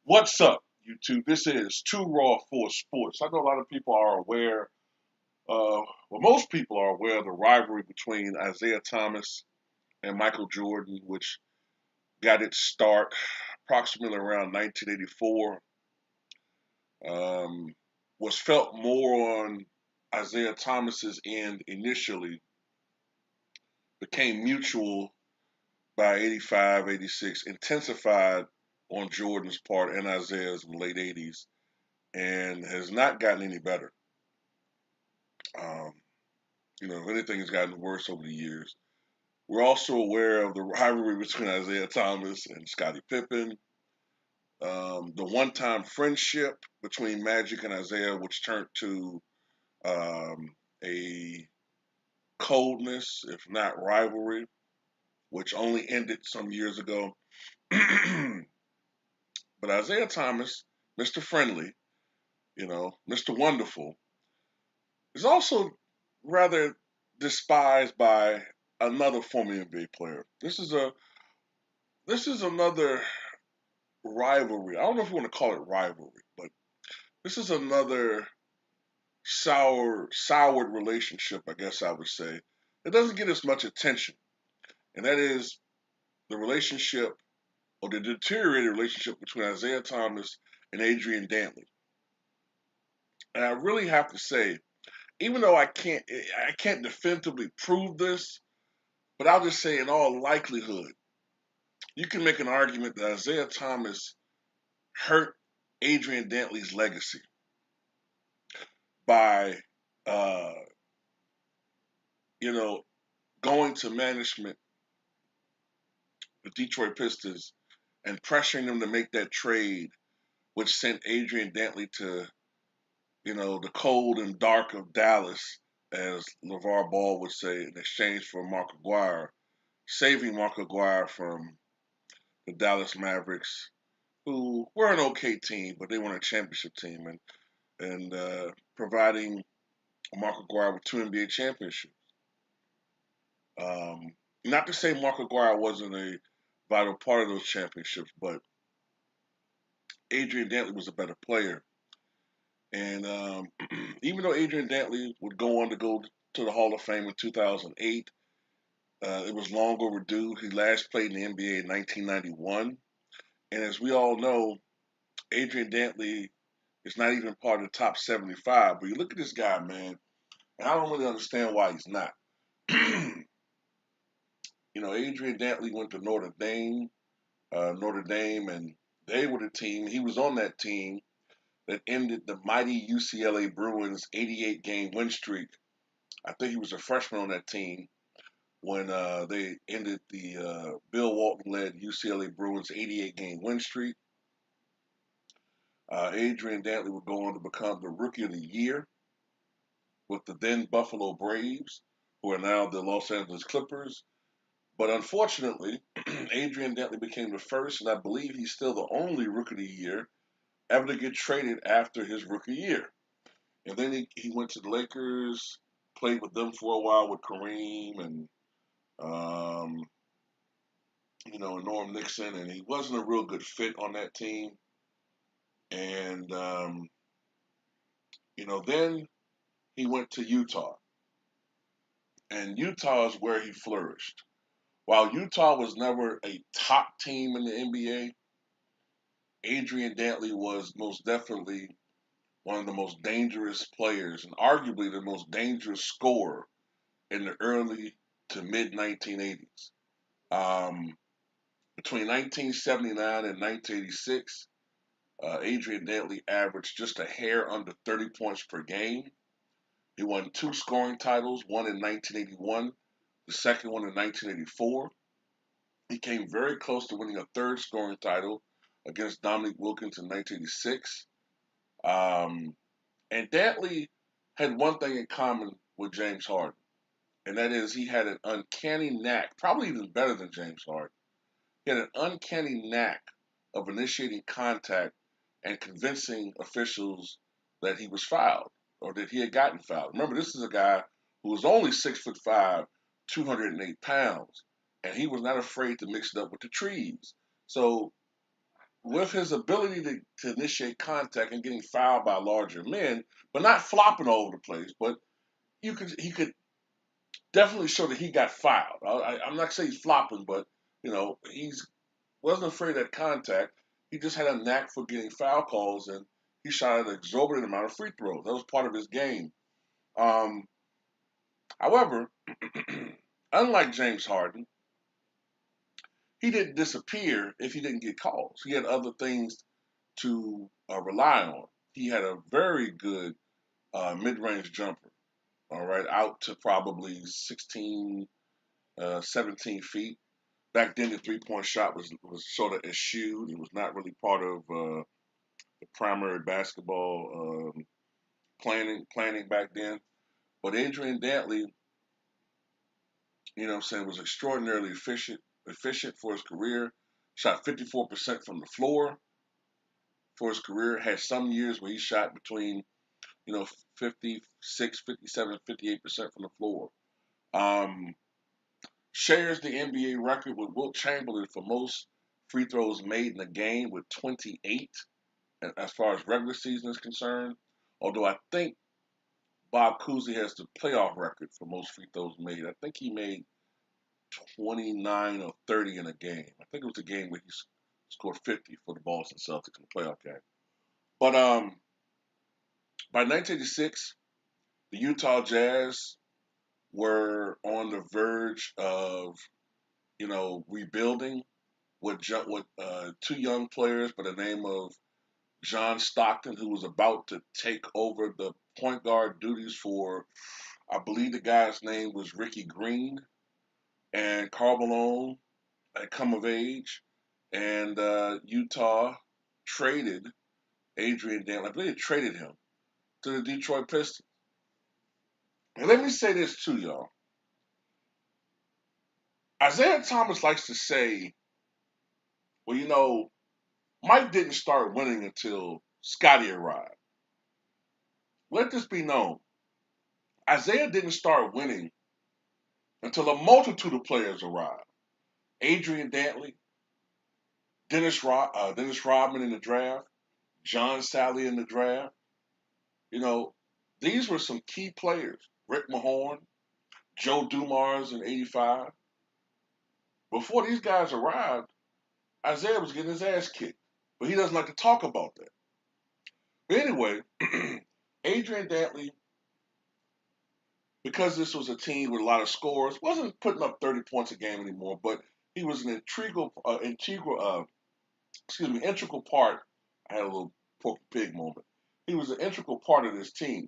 What's up, YouTube? This is Two Raw for Sports. I know a lot of people are aware, most people are aware of the rivalry between Isiah Thomas and Michael Jordan, which got its start approximately around 1984. Um, was felt more on Isiah Thomas's end initially, became mutual by 85, 86, intensified on Jordan's part and Isiah's in the late 80s, and has not gotten any better. Um, if anything, has gotten worse over the years. We're also aware of the rivalry between Isiah Thomas and Scottie Pippen, the one-time friendship between Magic and Isiah, which turned to a coldness, if not rivalry, which only ended some years ago. But Isiah Thomas, Mr. Friendly, Mr. Wonderful, is also rather despised by another former NBA player. This is another rivalry. I don't know if you want to call it rivalry, but this is another soured relationship, I guess I would say. It doesn't get as much attention, and that is the relationship or the deteriorated relationship between Isiah Thomas and Adrian Dantley. And I really have to say, even though I can't definitively prove this, but I'll just say in all likelihood, you can make an argument that Isiah Thomas hurt Adrian Dantley's legacy by, uh, you know, going to management, the Detroit Pistons, and pressuring them to make that trade, which sent Adrian Dantley to, the cold and dark of Dallas, as LeVar Ball would say, in exchange for Mark Aguirre, saving Mark Aguirre from the Dallas Mavericks, who were an okay team, but they weren't a championship team, and providing Mark Aguirre with two NBA championships. Um, Not to say Mark Aguirre wasn't a vital part of those championships, but Adrian Dantley was a better player. And even though Adrian Dantley would go on to go to the Hall of Fame in 2008, it was long overdue. He last played in the NBA in 1991. And as we all know, Adrian Dantley is not even part of the top 75. But you look at this guy, man, and I don't really understand why he's not. Adrian Dantley went to Notre Dame, and they were the team. He was on that team that ended the mighty UCLA Bruins 88 game win streak. I think he was a freshman on that team when they ended the Bill Walton led UCLA Bruins 88 game win streak. Adrian Dantley would go on to become the Rookie of the Year with the then Buffalo Braves, who are now the Los Angeles Clippers. But unfortunately, Adrian Dantley became the first, and I believe he's still the only Rookie of the Year ever to get traded after his rookie year. And then he went to the Lakers, played with them for a while with Kareem um, and Norm Nixon, and he wasn't a real good fit on that team. And then he went to Utah, and Utah is where he flourished. While Utah was never a top team in the NBA, Adrian Dantley was most definitely one of the most dangerous players and arguably the most dangerous scorer in the early to mid 1980s. Um, Between 1979 and 1986, Adrian Dantley averaged just a hair under 30 points per game. He won two scoring titles, one in 1981, the second one in 1984. He came very close to winning a third scoring title against Dominique Wilkins in 1986. And Dantley had one thing in common with James Harden, and that is he had an uncanny knack, probably even better than James Harden. He had an uncanny knack of initiating contact and convincing officials that he was fouled or that he had gotten fouled. Remember, this is a guy who was only 6'5", 208 pounds, and he was not afraid to mix it up with the trees. So with his ability to initiate contact and getting fouled by larger men, but not flopping all over the place. But he could definitely show that he got fouled. I'm not saying he's flopping, but he's wasn't afraid of contact. He just had a knack for getting foul calls, and he shot an exorbitant amount of free throws. That was part of his game. Um, However, unlike James Harden, he didn't disappear if he didn't get calls. He had other things to rely on. He had a very good mid-range jumper, all right, out to probably 16, 17 feet. Back then, the three-point shot was sort of eschewed. It was not really part of the primary basketball planning back then. But Adrian Dantley, was extraordinarily efficient for his career. Shot 54% from the floor for his career. Had some years where he shot between 56, 57, 58% from the floor. Um, Shares the NBA record with Wilt Chamberlain for most free throws made in a game with 28 as far as regular season is concerned. Although I think Bob Cousy has the playoff record for most free throws made. I think he made 29 or 30 in a game. I think it was a game where he scored 50 for the Boston Celtics in the playoff game. But by 1986, the Utah Jazz were on the verge of, rebuilding with two young players by the name of John Stockton, who was about to take over the point guard duties for, I believe the guy's name was Ricky Green, and Karl Malone had come of age, and Utah traded Adrian Dantley. I believe they traded him to the Detroit Pistons. And let me say this too, y'all. Isiah Thomas likes to say, well, Mike didn't start winning until Scotty arrived. Let this be known. Isiah didn't start winning until a multitude of players arrived. Adrian Dantley, Dennis Rodman in the draft, John Sally in the draft. These were some key players. Rick Mahorn, Joe Dumars in '85. Before these guys arrived, Isiah was getting his ass kicked. But he doesn't like to talk about that. But anyway, Adrian Dantley, because this was a team with a lot of scores, wasn't putting up 30 points a game anymore, but he was an integral part. I had a little pork pig moment. He was an integral part of this team.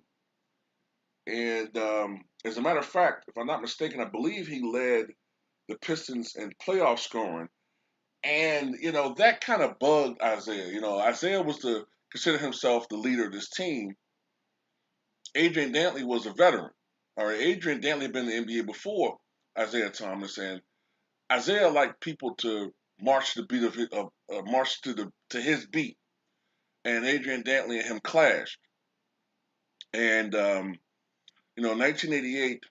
And as a matter of fact, if I'm not mistaken, I believe he led the Pistons in playoff scoring. And, that kind of bugged Isiah. Isiah was to consider himself the leader of this team. Adrian Dantley was a veteran. All right, Adrian Dantley had been in the NBA before Isiah Thomas, and Isiah liked people to march to the beat march to his beat. And Adrian Dantley and him clashed. And in 1988,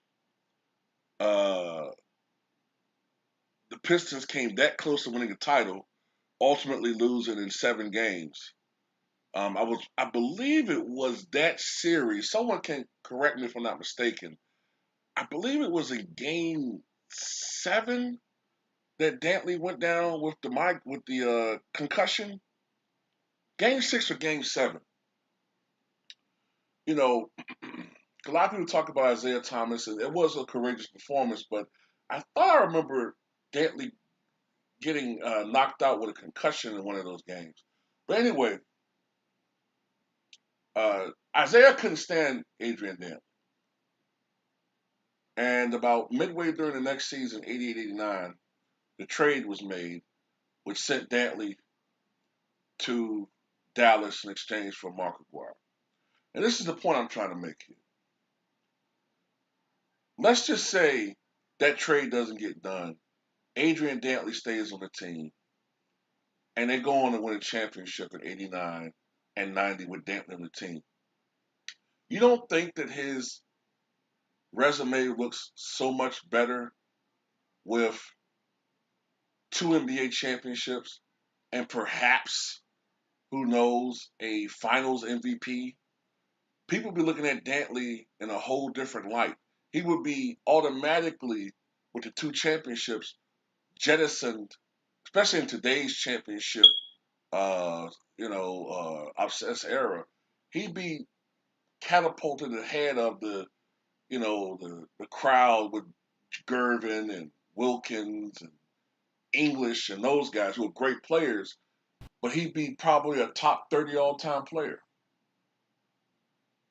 the Pistons came that close to winning the title, ultimately losing in 7 games. I believe it was that series. Someone can correct me if I'm not mistaken. I believe it was in Game 7 that Dantley went down with the concussion. Game 6 or Game 7. A lot of people talk about Isiah Thomas, and it was a courageous performance, but I thought I remember Dantley getting knocked out with a concussion in one of those games. But anyway, Isiah couldn't stand Adrian Dantley. And about midway during the next season, 88-89, the trade was made, which sent Dantley to Dallas in exchange for Mark Aguirre. And this is the point I'm trying to make here. Let's just say that trade doesn't get done. Adrian Dantley stays on the team, and they go on to win a championship in 89 and 90 with Dantley on the team. You don't think that his resume looks so much better with 2 NBA championships and perhaps, who knows, a finals MVP, people be looking at Dantley in a whole different light. He would be automatically, with the 2 championships, jettisoned, especially in today's championship, obsessed era. He'd be catapulted ahead of the crowd with Gervin and Wilkins and English and those guys who are great players, but he'd be probably a top 30 all-time player.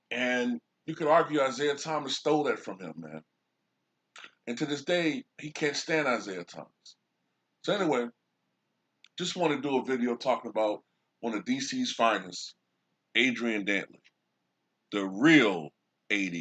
And you could argue Isiah Thomas stole that from him, man. And to this day, he can't stand Isiah Thomas. So anyway, just want to do a video talking about one of DC's finest, Adrian Dantley, the real AD.